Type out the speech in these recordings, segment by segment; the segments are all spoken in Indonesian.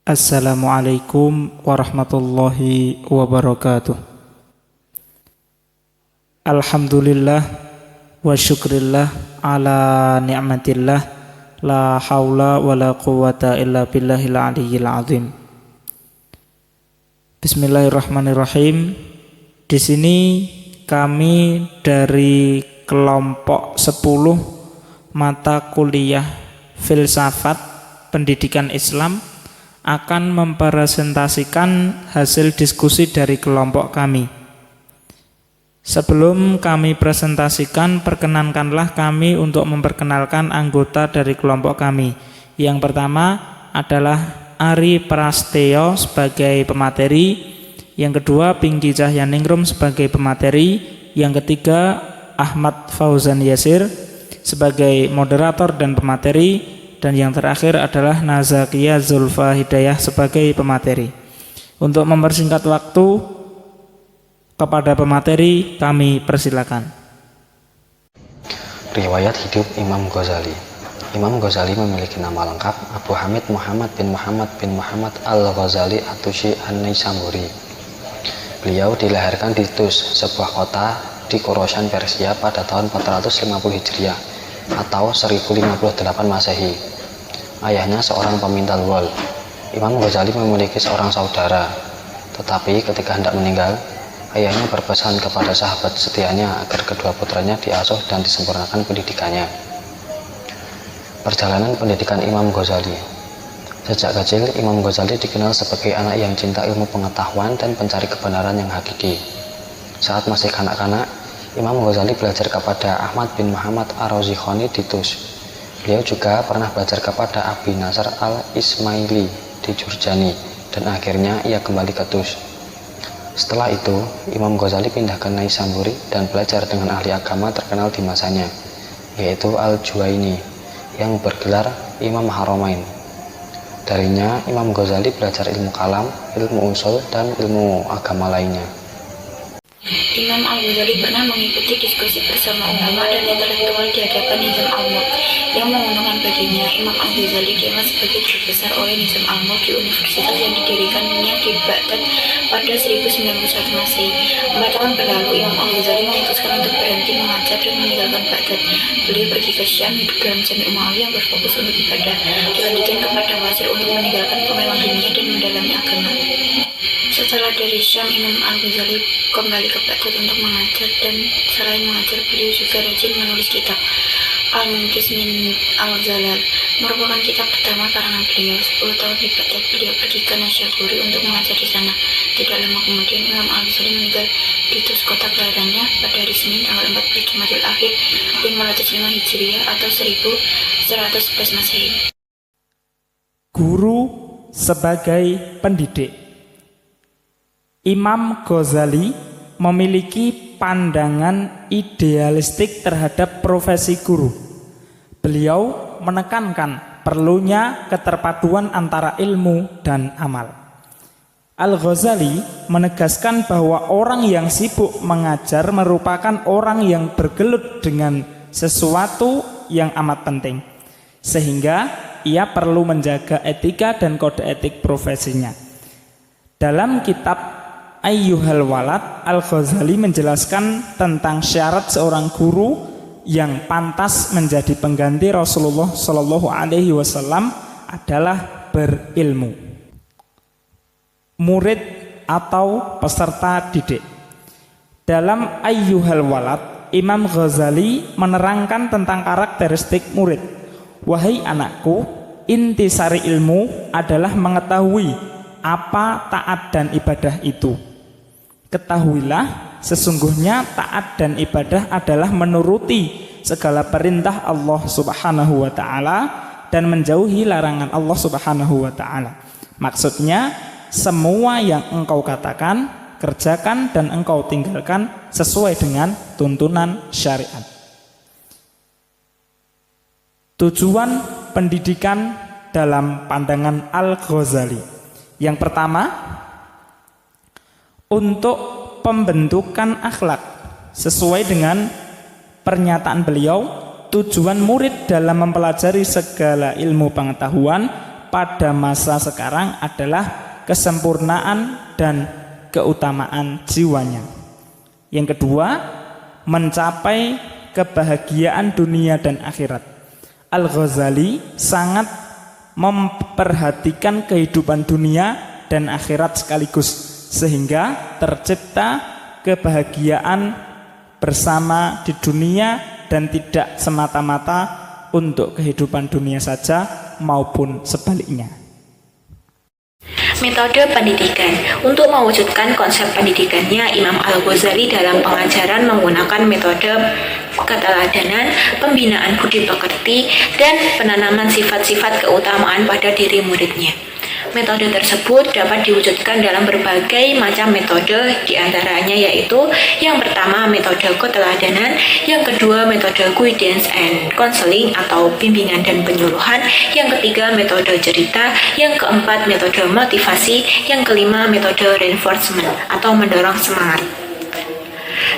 Assalamualaikum warahmatullahi wabarakatuh. Alhamdulillah wa syukrillah ala ni'matillah, la haula wa la quwata illa billahil aliyyil azim. Bismillahirrahmanirrahim. Di sini kami dari kelompok 10 mata kuliah filsafat pendidikan Islam akan mempresentasikan hasil diskusi dari kelompok kami. Sebelum kami presentasikan, perkenankanlah kami untuk memperkenalkan anggota dari kelompok kami. Yang pertama adalah Ari Prasetyo sebagai pemateri, yang kedua Pinky Cahyaningrum sebagai pemateri, yang ketiga Ahmad Fauzan Yasir sebagai moderator dan pemateri, dan yang terakhir adalah Nazakia Zulfa Hidayah sebagai pemateri. Untuk mempersingkat waktu, kepada pemateri kami persilakan. Riwayat hidup Imam Ghazali. Imam Ghazali memiliki nama lengkap Abu Hamid Muhammad bin Muhammad Al-Ghazali At-Tusi An-Naisaburi. Beliau dilahirkan di Tus, sebuah kota di Khorasan Persia pada tahun 450 Hijriah atau 1058 Masehi. Ayahnya seorang pemintal wol. Imam Ghazali memiliki seorang saudara, tetapi ketika hendak meninggal, ayahnya berpesan kepada sahabat setianya agar kedua putranya diasuh dan disempurnakan pendidikannya. Perjalanan pendidikan Imam Ghazali. Sejak kecil, Imam Ghazali dikenal sebagai anak yang cinta ilmu pengetahuan dan pencari kebenaran yang hakiki. Saat masih kanak-kanak, Imam Ghazali belajar kepada Ahmad bin Muhammad Ar-Razikhani di Tus. Beliau juga pernah belajar kepada Abi Nasr al-Ismaili di Jurjani, dan akhirnya ia kembali ke Tus. Setelah itu, Imam Ghazali pindah ke Naisaburi dan belajar dengan ahli agama terkenal di masanya, yaitu Al-Juwaini, yang bergelar Imam Haramain. Darinya, Imam Ghazali belajar ilmu kalam, ilmu usul, dan ilmu agama lainnya. Imam Al-Ghazali pernah mengikuti diskusi bersama ulama dan intelektual di hadapan Nizam Al-Mulk yang menguntungkan baginya. Imam Al-Ghazali diangkat sebagai guru besar oleh Nizam Al-Mulk di universitas yang didirikannya di Baghdad pada 1091 Masehi. 4 tahun berlalu, Imam Al-Ghazali memutuskan untuk berhenti mengajar dan meninggalkan Baghdad. Beliau pergi ke Syam, hidup dalam Jami Umayyah yang berfokus untuk ibadah, dilanjutkan kepada Mesir untuk meninggalkan kemewahan dunia dan mendalami agama. Setelah dari Syam, Imam Al-Ghazali kembali ke Baghdad untuk mengajar, dan selain mengajar, beliau juga rajin menulis kitab. Al-Munqidh min Al-Zalal merupakan kitab pertama karangan beliau. 10 tahun di Baghdad, beliau pergi ke Naisaburi untuk mengajar di sana. Tidak lama kemudian, Imam Al-Ghazali meninggal di Tus, kota kelahirannya, pada hari Senin tanggal 14 Jumadil Akhir 505 Hijriah atau 1111 Masehi. Guru sebagai pendidik. Imam Ghazali memiliki pandangan idealistik terhadap profesi guru. Beliau menekankan perlunya keterpaduan antara ilmu dan amal. Al-Ghazali menegaskan bahwa orang yang sibuk mengajar merupakan orang yang bergelut dengan sesuatu yang amat penting, sehingga ia perlu menjaga etika dan kode etik profesinya. Dalam kitab Ayyuhal Walad, Al-Ghazali menjelaskan tentang syarat seorang guru yang pantas menjadi pengganti Rasulullah Shallallahu Alaihi Wasallam adalah berilmu. Murid atau peserta didik. Dalam Ayyuhal Walad, Imam Ghazali menerangkan tentang karakteristik murid. Wahai anakku, intisari ilmu adalah mengetahui apa taat dan ibadah itu. Ketahuilah, sesungguhnya taat dan ibadah adalah menuruti segala perintah Allah Subhanahu wa ta'ala dan menjauhi larangan Allah Subhanahu wa ta'ala. Maksudnya, semua yang engkau katakan, kerjakan, dan engkau tinggalkan sesuai dengan tuntunan syariat. Tujuan pendidikan dalam pandangan Al-Ghazali. Yang pertama, untuk pembentukan akhlak. Sesuai dengan pernyataan beliau, tujuan murid dalam mempelajari segala ilmu pengetahuan pada masa sekarang adalah kesempurnaan dan keutamaan jiwanya. Yang kedua, mencapai kebahagiaan dunia dan akhirat. Al-Ghazali sangat memperhatikan kehidupan dunia dan akhirat sekaligus, sehingga tercipta kebahagiaan bersama di dunia dan tidak semata-mata untuk kehidupan dunia saja maupun sebaliknya. Metode pendidikan. Untuk mewujudkan konsep pendidikannya, Imam Al-Ghazali dalam pengajaran menggunakan metode keteladanan, pembinaan budi pekerti, dan penanaman sifat-sifat keutamaan pada diri muridnya. Metode tersebut dapat diwujudkan dalam berbagai macam metode, diantaranya yaitu yang pertama metode keteladanan, yang kedua metode guidance and counseling atau bimbingan dan penyuluhan, yang ketiga metode cerita, yang keempat metode motivasi, yang kelima metode reinforcement atau mendorong semangat.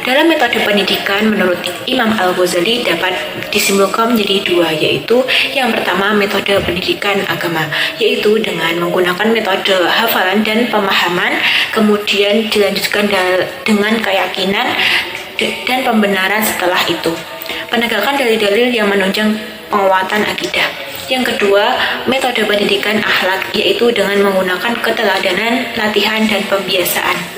Dalam metode pendidikan, menurut Imam Al-Ghazali dapat disimpulkan menjadi dua, yaitu yang pertama metode pendidikan agama, yaitu dengan menggunakan metode hafalan dan pemahaman, kemudian dilanjutkan dengan keyakinan dan pembenaran setelah itu. Penegakan dalil-dalil yang menunjang penguatan akidah. Yang kedua, metode pendidikan akhlak, yaitu dengan menggunakan keteladanan, latihan, dan pembiasaan.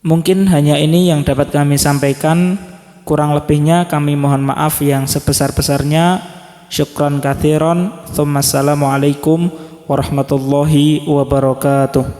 Mungkin hanya ini yang dapat kami sampaikan. Kurang lebihnya kami mohon maaf yang sebesar-besarnya. Syukran katsiran. Assalamualaikum warahmatullahi wabarakatuh.